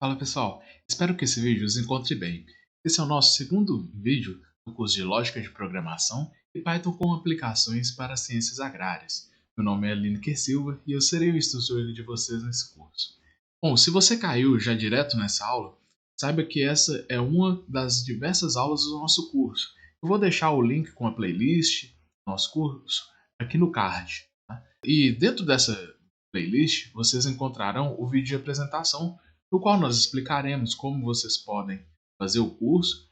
Fala pessoal, espero que esse vídeo os encontre bem. Esse é o nosso segundo vídeo do curso de Lógica de Programação e Python com aplicações para ciências agrárias. Meu nome é Lineker Silva e eu serei o instrutor de vocês nesse curso. Bom, se você caiu já direto nessa aula, saiba que essa é uma das diversas aulas do nosso curso. Eu vou deixar o link com a playlist do nosso curso aqui no card. Tá? E dentro dessa playlist vocês encontrarão o vídeo de apresentação no qual nós explicaremos como vocês podem fazer o curso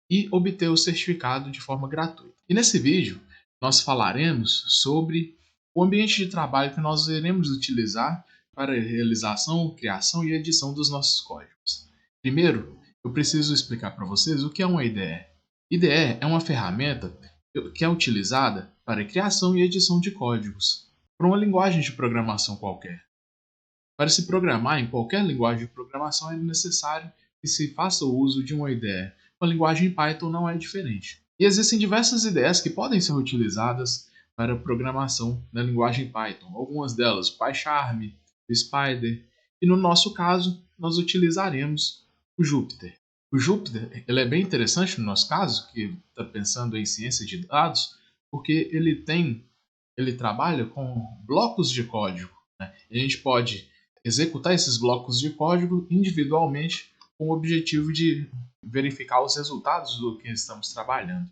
e obter o certificado de forma gratuita. E nesse vídeo, nós falaremos sobre o ambiente de trabalho que nós iremos utilizar para a realização, criação e edição dos nossos códigos. Primeiro, eu preciso explicar para vocês o que é uma IDE. IDE é uma ferramenta que é utilizada para a criação e edição de códigos para uma linguagem de programação qualquer. Para se programar em qualquer linguagem de programação é necessário que se faça o uso de uma IDE. A linguagem Python não é diferente. E existem diversas IDEs que podem ser utilizadas para programação na linguagem Python. Algumas delas, o PyCharm, o Spider. E no nosso caso, nós utilizaremos o Jupyter. O Jupyter ele é bem interessante no nosso caso, que está pensando em ciência de dados, porque ele trabalha com blocos de código. Né? A gente pode executar esses blocos de código individualmente com o objetivo de verificar os resultados do que estamos trabalhando.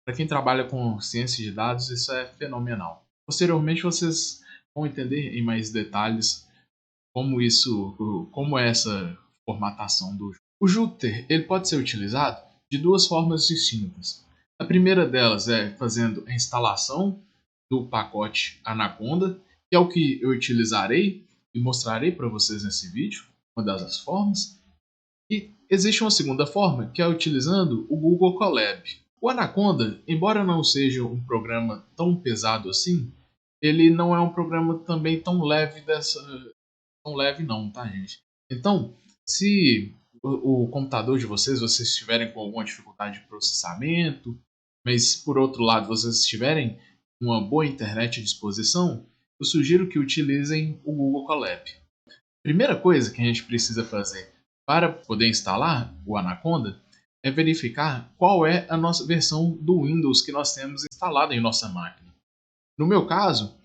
Para quem trabalha com ciência de dados, isso é fenomenal. Posteriormente, vocês vão entender em mais detalhes como é essa formatação do Jupyter. O Jupyter ele pode ser utilizado de duas formas distintas. A primeira delas é fazendo a instalação do pacote Anaconda, que é o que eu utilizarei e mostrarei para vocês nesse vídeo, uma das formas. E existe uma segunda forma, que é utilizando o Google Colab. O Anaconda, embora não seja um programa tão pesado assim, ele não é um programa também tão leve tão leve não, tá, gente? Então, se o computador de vocês estiverem com alguma dificuldade de processamento, mas por outro lado vocês estiverem com uma boa internet à disposição, eu sugiro que utilizem o Google Colab. Primeira coisa que a gente precisa fazer para poder instalar o Anaconda é verificar qual é a nossa versão do Windows que nós temos instalada em nossa máquina. No meu caso,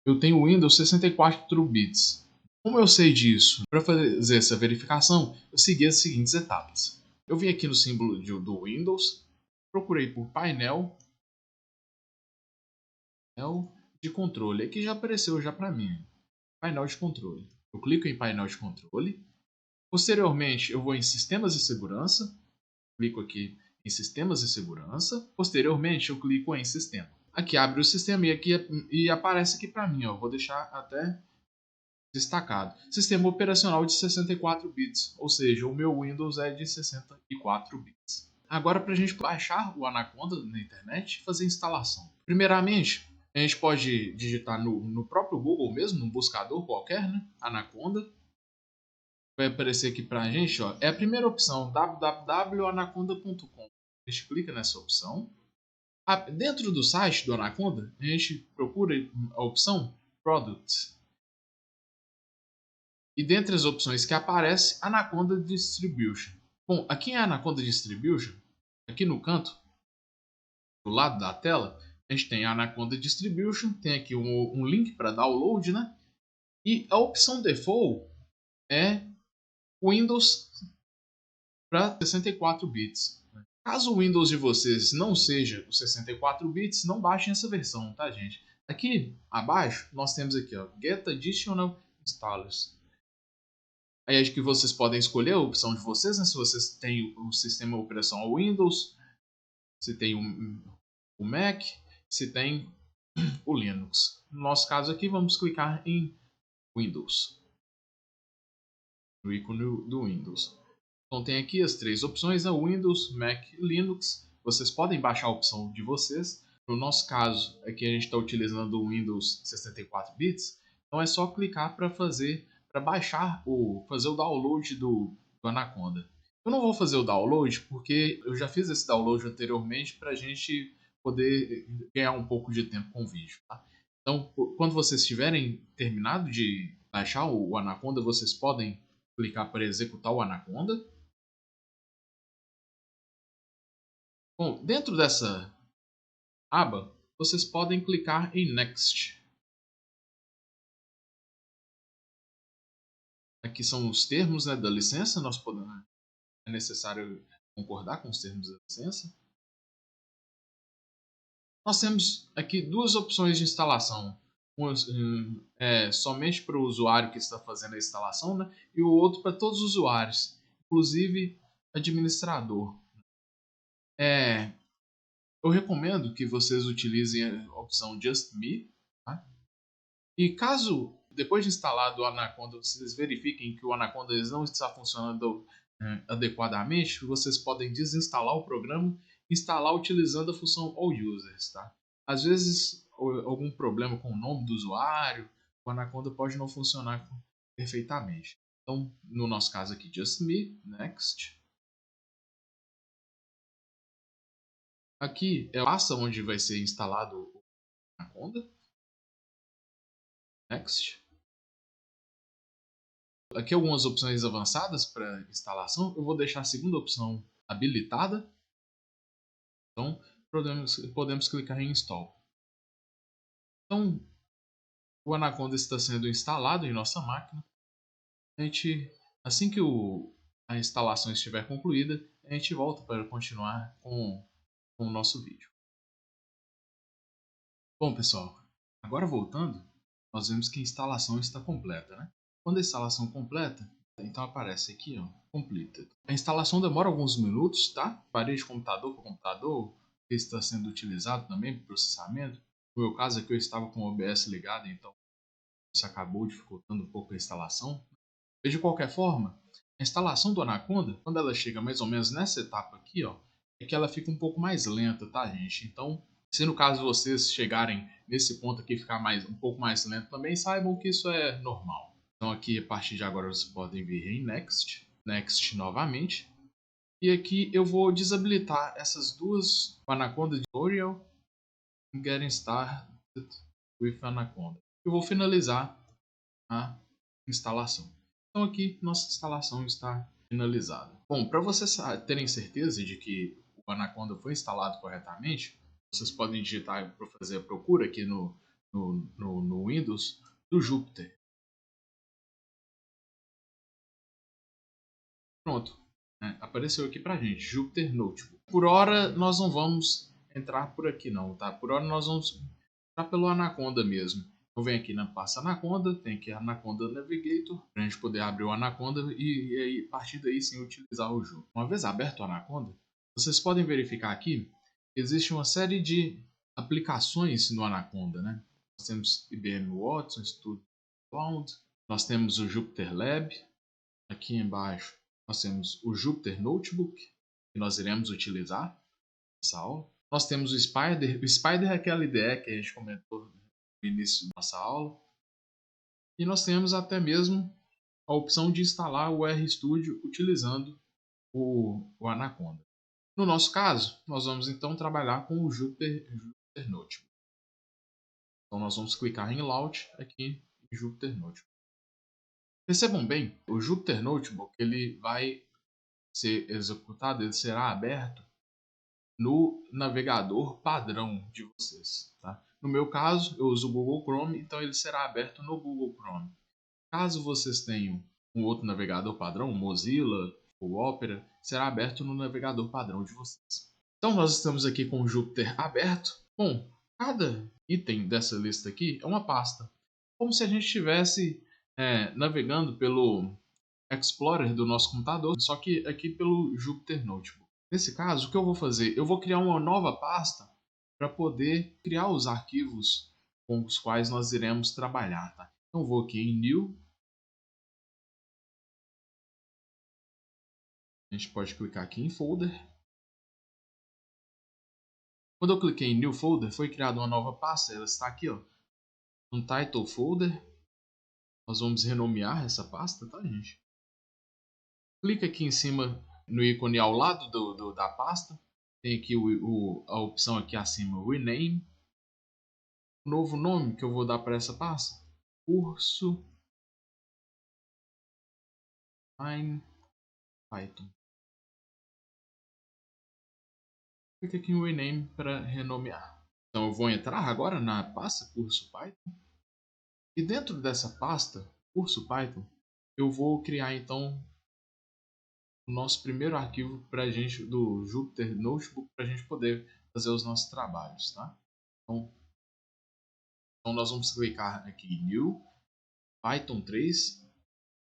eu tenho o Windows 64 bits. Como eu sei disso? Para fazer essa verificação, eu segui as seguintes etapas. Eu vim aqui no símbolo do Windows, procurei por painel de controle. Aqui já apareceu já para mim, painel de controle. Eu clico em painel de controle. Posteriormente, eu vou em sistemas de segurança. Clico aqui em sistemas de segurança. Posteriormente, eu clico em sistema. Aqui abre o sistema e aparece aqui para mim. Ó. Vou deixar até destacado. Sistema operacional de 64 bits, ou seja, o meu Windows é de 64 bits. Agora, para a gente baixar o Anaconda na internet e fazer a instalação. Primeiramente, a gente pode digitar no próprio Google mesmo, num buscador qualquer, né? Anaconda. Vai aparecer aqui para a gente, ó, é a primeira opção, www.anaconda.com. A gente clica nessa opção. Dentro do site do Anaconda, a gente procura a opção Products. E dentre as opções que aparece, Anaconda Distribution. Bom, aqui em Anaconda Distribution, aqui no canto, do lado da tela, a gente tem a Anaconda Distribution, tem aqui um link para download, né? E a opção default é Windows para 64 bits. Caso o Windows de vocês não seja o 64 bits, não baixem essa versão, tá, gente? Aqui abaixo, nós temos aqui, ó, Get Additional Installers. Aí acho que vocês podem escolher a opção de vocês, né? Se vocês têm o sistema operacional Windows, se tem o Mac, se tem o Linux. No nosso caso aqui, vamos clicar em Windows, no ícone do Windows. Então tem aqui as três opções, né? Windows, Mac e Linux. Vocês podem baixar a opção de vocês. No nosso caso, aqui a gente está utilizando o Windows 64 bits, então é só clicar para baixar fazer o download do Anaconda. Eu não vou fazer o download porque eu já fiz esse download anteriormente para a gente poder ganhar um pouco de tempo com o vídeo. Tá? Então, quando vocês tiverem terminado de baixar o Anaconda, vocês podem clicar para executar o Anaconda. Bom, dentro dessa aba, vocês podem clicar em Next. Aqui são os termos, né, da licença. É necessário concordar com os termos da licença. Nós temos aqui duas opções de instalação. Uma é somente para o usuário que está fazendo a instalação, né? E o outro para todos os usuários, inclusive administrador. Eu recomendo que vocês utilizem a opção Just Me. Tá? E caso, depois de instalado o Anaconda, vocês verifiquem que o Anaconda não está funcionando adequadamente, vocês podem desinstalar o programa e instalar utilizando a função All Users. Tá? Às vezes, algum problema com o nome do usuário, o Anaconda pode não funcionar perfeitamente. Então, no nosso caso aqui, Just Me, Next. Aqui é a pasta onde vai ser instalado o Anaconda. Next. Aqui algumas opções avançadas para instalação. Eu vou deixar a segunda opção habilitada. Então, podemos clicar em Install. Então, o Anaconda está sendo instalado em nossa máquina. Assim que a instalação estiver concluída, a gente volta para continuar com o nosso vídeo. Bom, pessoal, agora voltando, nós vemos que a instalação está completa, né? Quando a instalação completa, então aparece aqui, ó, Completed. A instalação demora alguns minutos, tá? Parede de computador por computador, que está sendo utilizado também para processamento. No meu caso aqui eu estava com o OBS ligado, então isso acabou dificultando um pouco a instalação. Mas de qualquer forma, a instalação do Anaconda, quando ela chega mais ou menos nessa etapa aqui, ó, é que ela fica um pouco mais lenta, tá, gente? Então, se no caso vocês chegarem nesse ponto aqui e ficar um pouco mais lento também, saibam que isso é normal. Então aqui, a partir de agora, vocês podem vir em Next, Next novamente. E aqui eu vou desabilitar essas duas, o Anaconda Tutorial e Getting Started with Anaconda. Eu vou finalizar a instalação. Então aqui nossa instalação está finalizada. Bom, para vocês terem certeza de que o Anaconda foi instalado corretamente, vocês podem digitar para fazer a procura aqui no Windows do Jupyter. Pronto, né? Apareceu aqui para a gente, Jupyter Notebook. Por hora nós não vamos entrar por aqui não, tá? Por hora nós vamos entrar pelo Anaconda mesmo. Então vem aqui na pasta Anaconda, tem aqui Anaconda Navigator, para a gente poder abrir o Anaconda e aí, a partir daí sim utilizar o jogo. Uma vez aberto o Anaconda, vocês podem verificar aqui que existe uma série de aplicações no Anaconda, né? Nós temos IBM Watson, Studio Cloud, nós temos o Jupyter Lab, aqui embaixo nós temos o Jupyter Notebook, que nós iremos utilizar nessa aula. Nós temos o Spider. O Spider é aquela IDE que a gente comentou no início da nossa aula. E nós temos até mesmo a opção de instalar o RStudio utilizando o Anaconda. No nosso caso, nós vamos então trabalhar com o Jupyter Notebook. Então nós vamos clicar em Launch aqui em Jupyter Notebook. Percebam bem, o Jupyter Notebook ele vai ser executado, ele será aberto no navegador padrão de vocês. Tá? No meu caso, eu uso o Google Chrome, então ele será aberto no Google Chrome. Caso vocês tenham um outro navegador padrão, Mozilla ou Opera, será aberto no navegador padrão de vocês. Então nós estamos aqui com o Jupyter aberto. Bom, cada item dessa lista aqui é uma pasta. Como se a gente estivesse navegando pelo Explorer do nosso computador, só que aqui pelo Jupyter Notebook. Nesse caso, o que eu vou fazer? Eu vou criar uma nova pasta para poder criar os arquivos com os quais nós iremos trabalhar. Tá? Então, vou aqui em New. A gente pode clicar aqui em Folder. Quando eu cliquei em New Folder, foi criada uma nova pasta. Ela está aqui, ó, no Title Folder. Nós vamos renomear essa pasta, tá, gente? Clica aqui em cima no ícone ao lado da pasta. Tem aqui a opção aqui acima, Rename. O novo nome que eu vou dar para essa pasta, curso Line Python. Clique aqui em Rename para renomear. Então eu vou entrar agora na pasta curso Python. E dentro dessa pasta curso Python, eu vou criar então o nosso primeiro arquivo para a gente do Jupyter Notebook para a gente poder fazer os nossos trabalhos, tá? Então nós vamos clicar aqui em New Python 3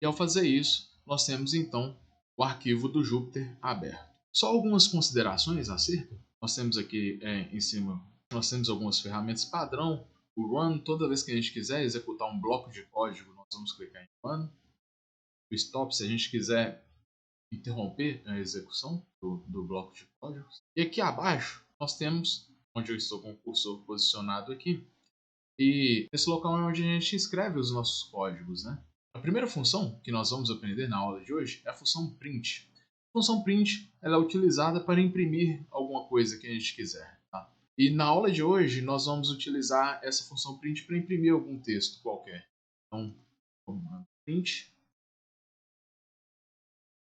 e ao fazer isso nós temos então o arquivo do Jupyter aberto. Só algumas considerações acerca. Nós temos aqui em cima, nós temos algumas ferramentas padrão. O Run, toda vez que a gente quiser executar um bloco de código, nós vamos clicar em Run. O Stop, se a gente quiser interromper a execução do bloco de código. E aqui abaixo nós temos, onde eu estou com o cursor posicionado aqui, e esse local é onde a gente escreve os nossos códigos, né? A primeira função que nós vamos aprender na aula de hoje é a função print. A função print ela é utilizada para imprimir alguma coisa que a gente quiser. Tá? E na aula de hoje nós vamos utilizar essa função print para imprimir algum texto qualquer. Então, print,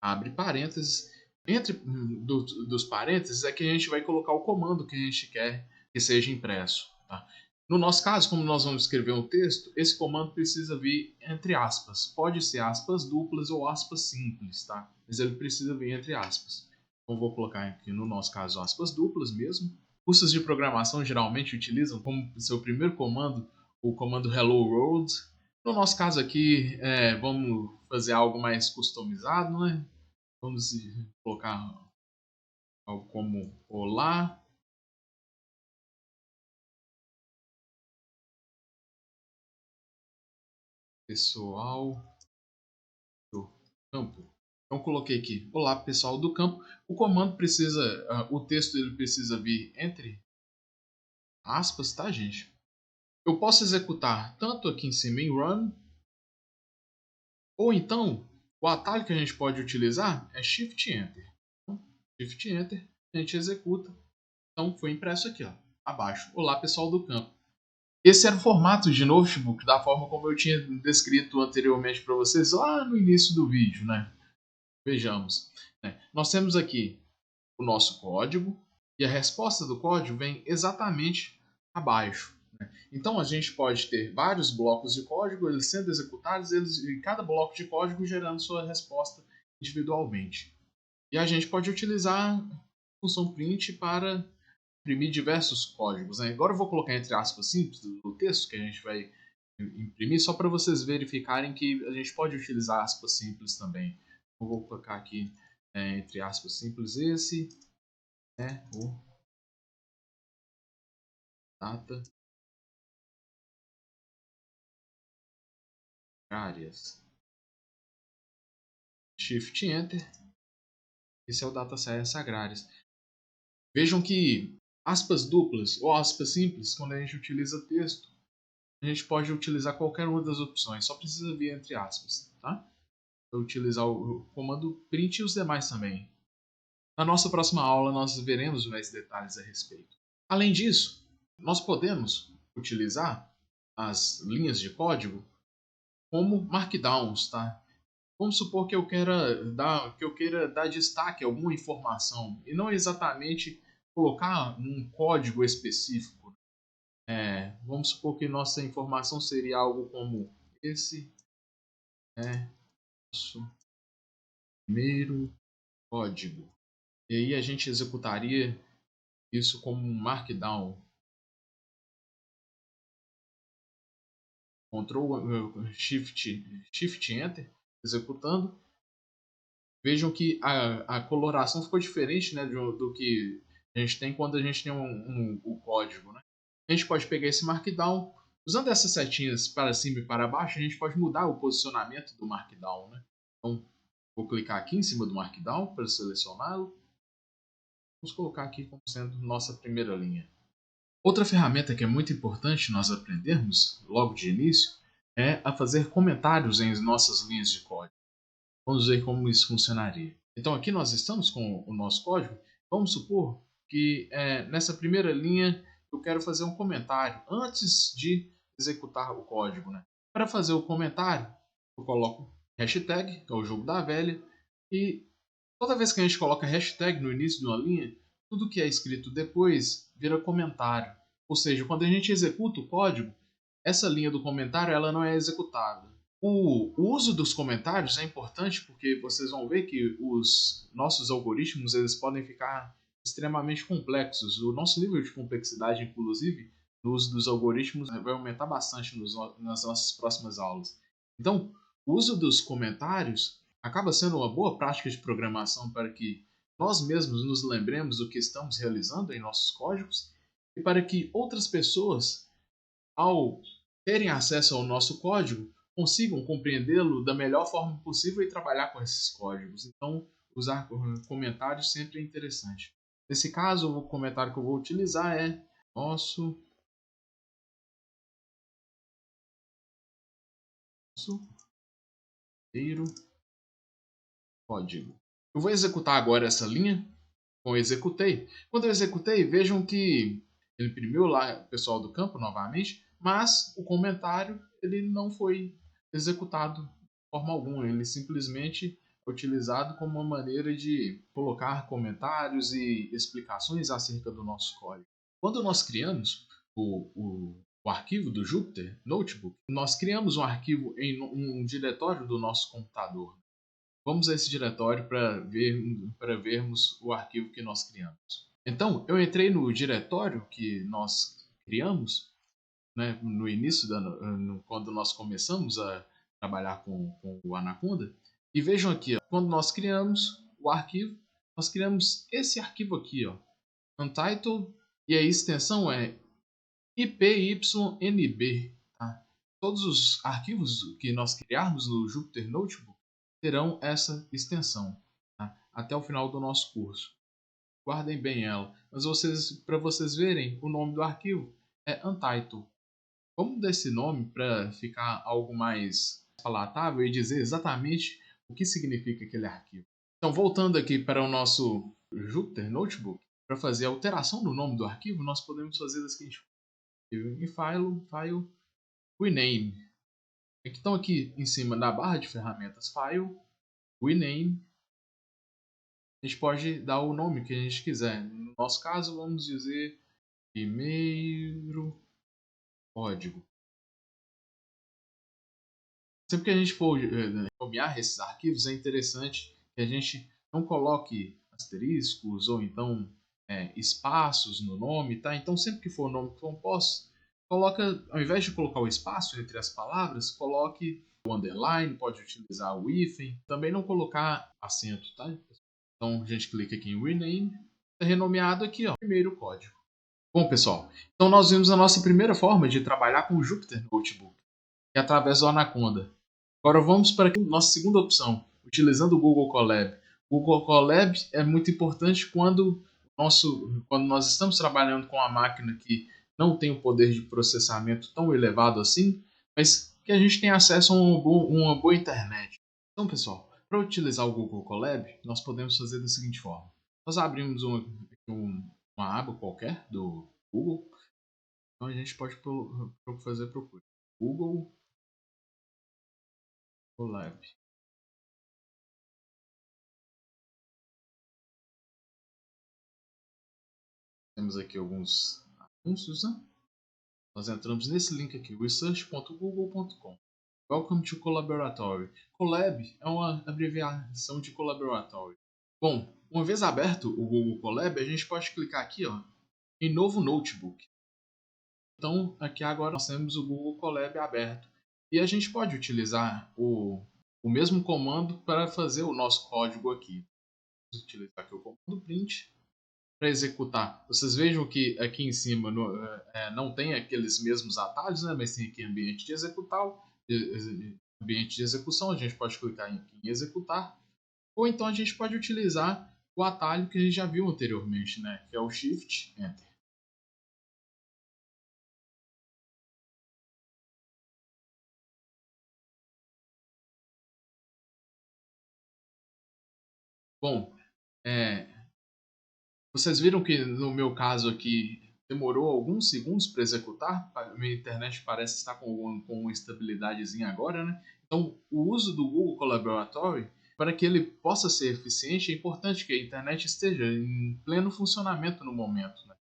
abre parênteses. Entre dos parênteses é que a gente vai colocar o comando que a gente quer que seja impresso. Tá? No nosso caso, como nós vamos escrever um texto, esse comando precisa vir entre aspas. Pode ser aspas duplas ou aspas simples, tá? Mas ele precisa vir entre aspas. Então vou colocar aqui no nosso caso aspas duplas mesmo. Cursos de programação geralmente utilizam como seu primeiro comando o comando Hello World. No nosso caso aqui, vamos fazer algo mais customizado, né? Vamos colocar algo como olá. Pessoal do campo. Então coloquei aqui, olá pessoal do campo. O comando precisa, o texto ele precisa vir entre aspas, tá gente? Eu posso executar tanto aqui em cima em run, ou então o atalho que a gente pode utilizar é Shift Enter. Então, Shift Enter, a gente executa. Então foi impresso aqui, ó, abaixo. Olá pessoal do campo. Esse era o formato de notebook da forma como eu tinha descrito anteriormente para vocês lá no início do vídeo, né? Vejamos. Né? Nós temos aqui o nosso código e a resposta do código vem exatamente abaixo. Né? Então a gente pode ter vários blocos de código, eles sendo executados, e cada bloco de código gerando sua resposta individualmente. E a gente pode utilizar a função print para imprimir diversos códigos. Né? Agora eu vou colocar entre aspas simples o texto que a gente vai imprimir, só para vocês verificarem que a gente pode utilizar aspas simples também. Eu vou colocar aqui entre aspas simples esse é o data áreas. Shift Enter. Esse é o data science agrárias. Vejam que aspas duplas ou aspas simples, quando a gente utiliza texto, a gente pode utilizar qualquer uma das opções, só precisa vir entre aspas, tá? Para utilizar o comando print e os demais também. Na nossa próxima aula nós veremos mais detalhes a respeito. Além disso, nós podemos utilizar as linhas de código como markdowns, tá? Vamos supor que eu queira dar destaque a alguma informação e não exatamente colocar um código específico. Vamos supor que nossa informação seria algo como esse é nosso primeiro código. E aí a gente executaria isso como um markdown. Ctrl Shift Enter, executando. Vejam que a coloração ficou diferente, né, do que a gente tem quando a gente tem o código. Né? A gente pode pegar esse markdown, usando essas setinhas para cima e para baixo, a gente pode mudar o posicionamento do markdown. Né? Então, vou clicar aqui em cima do markdown para selecioná-lo. Vamos colocar aqui como sendo nossa primeira linha. Outra ferramenta que é muito importante nós aprendermos logo de início é a fazer comentários em nossas linhas de código. Vamos ver como isso funcionaria. Então aqui nós estamos com o nosso código. Vamos supor que nessa primeira linha eu quero fazer um comentário antes de executar o código. Né? Para fazer o comentário, eu coloco hashtag, que é o jogo da velha, e toda vez que a gente coloca hashtag no início de uma linha, tudo que é escrito depois vira comentário. Ou seja, quando a gente executa o código, essa linha do comentário ela não é executada. O uso dos comentários é importante porque vocês vão ver que os nossos algoritmos eles podem ficar extremamente complexos. O nosso nível de complexidade, inclusive, no uso dos algoritmos vai aumentar bastante nas nossas próximas aulas. Então, o uso dos comentários acaba sendo uma boa prática de programação para que nós mesmos nos lembremos do que estamos realizando em nossos códigos e para que outras pessoas, ao terem acesso ao nosso código, consigam compreendê-lo da melhor forma possível e trabalhar com esses códigos. Então, usar comentários sempre é interessante. Nesse caso, o comentário que eu vou utilizar é nosso primeiro código. Eu vou executar agora essa linha. Bom, executei. Quando eu executei, vejam que ele imprimiu lá o pessoal do campo novamente, mas o comentário ele não foi executado de forma alguma. Ele simplesmente é utilizado como uma maneira de colocar comentários e explicações acerca do nosso código. Quando nós criamos o arquivo do Jupyter Notebook, nós criamos um arquivo em um diretório do nosso computador. Vamos a esse diretório para vermos o arquivo que nós criamos. Então, eu entrei no diretório que nós criamos, né, no início, quando nós começamos a trabalhar com o Anaconda. E vejam aqui, ó, quando nós criamos o arquivo, nós criamos esse arquivo aqui, ó, untitled, e a extensão é IPYNB. Tá? Todos os arquivos que nós criarmos no Jupyter Notebook terão essa extensão, tá? Até o final do nosso curso. Guardem bem ela. Mas para vocês verem, o nome do arquivo é Untitled. Vamos dar esse nome para ficar algo mais palatável e dizer exatamente o que significa aquele arquivo. Então, voltando aqui para o nosso Jupyter Notebook, para fazer a alteração do nome do arquivo, nós podemos fazer da seguinte forma. Em file, rename. Então aqui em cima na barra de ferramentas File, Rename, a gente pode dar o nome que a gente quiser. No nosso caso, vamos dizer primeiro código. Sempre que a gente for nomear esses arquivos, é interessante que a gente não coloque asteriscos ou então espaços no nome, tá? Então sempre que for nome composto, coloca, ao invés de colocar o espaço entre as palavras, coloque o underline, pode utilizar o hífen, também não colocar acento, tá? Então a gente clica aqui em Rename, está renomeado aqui, ó, primeiro código. Bom, pessoal, então nós vimos a nossa primeira forma de trabalhar com o Jupyter Notebook, que é através do Anaconda. Agora vamos para a nossa segunda opção, utilizando o Google Colab. O Google Colab é muito importante quando nós estamos trabalhando com uma máquina que não tem um poder de processamento tão elevado assim, mas que a gente tem acesso a uma boa internet. Então, pessoal, para utilizar o Google Colab, nós podemos fazer da seguinte forma. Nós abrimos uma aba qualquer do Google, então a gente pode fazer procura. Google Colab. Temos aqui alguns anúncios, né? Nós entramos nesse link aqui, research.google.com. Welcome to Collaboratory. Collab é uma abreviação de Collaboratory. Bom, uma vez aberto o Google Colab, a gente pode clicar aqui, ó, em novo notebook. Então, aqui agora nós temos o Google Colab aberto. E a gente pode utilizar o mesmo comando para fazer o nosso código aqui. Vamos utilizar aqui o comando print para executar. Vocês vejam que aqui em cima não tem aqueles mesmos atalhos, né? Mas tem aqui ambiente de ambiente de execução. A gente pode clicar em executar, ou então a gente pode utilizar o atalho que a gente já viu anteriormente, né? Que é o Shift Enter. Bom, vocês viram que no meu caso aqui demorou alguns segundos para executar. Minha internet parece estar com uma estabilidadezinha agora, né? Então, o uso do Google Collaboratory, para que ele possa ser eficiente, é importante que a internet esteja em pleno funcionamento no momento, né?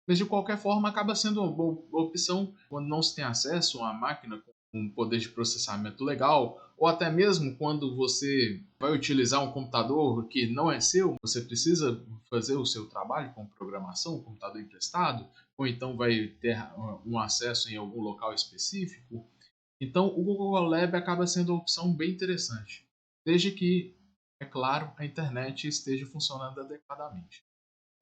Mas de qualquer forma, acaba sendo uma boa opção quando não se tem acesso a uma máquina com um poder de processamento legal, ou até mesmo quando você vai utilizar um computador que não é seu, você precisa fazer o seu trabalho com programação, um computador emprestado, ou então vai ter um acesso em algum local específico. Então, o Google Colab acaba sendo uma opção bem interessante, desde que, é claro, a internet esteja funcionando adequadamente.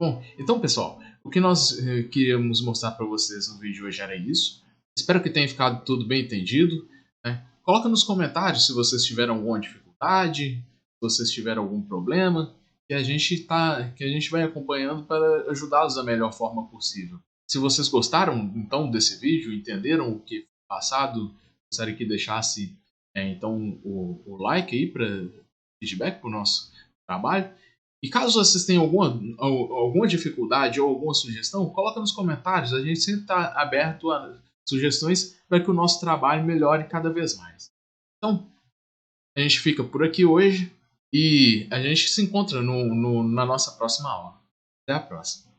Bom, então pessoal, o que nós queríamos mostrar para vocês no vídeo hoje era isso. Espero que tenha ficado tudo bem entendido, né? Coloca nos comentários se vocês tiveram alguma dificuldade, se vocês tiveram algum problema, que a gente vai acompanhando para ajudá-los da melhor forma possível. Se vocês gostaram então desse vídeo, entenderam o que foi passado, gostaria que deixasse então o like aí para feedback para o nosso trabalho. E caso vocês tenham alguma dificuldade ou alguma sugestão, coloca nos comentários. A gente sempre está aberto a sugestões para que o nosso trabalho melhore cada vez mais. Então, a gente fica por aqui hoje e a gente se encontra na nossa próxima aula. Até a próxima.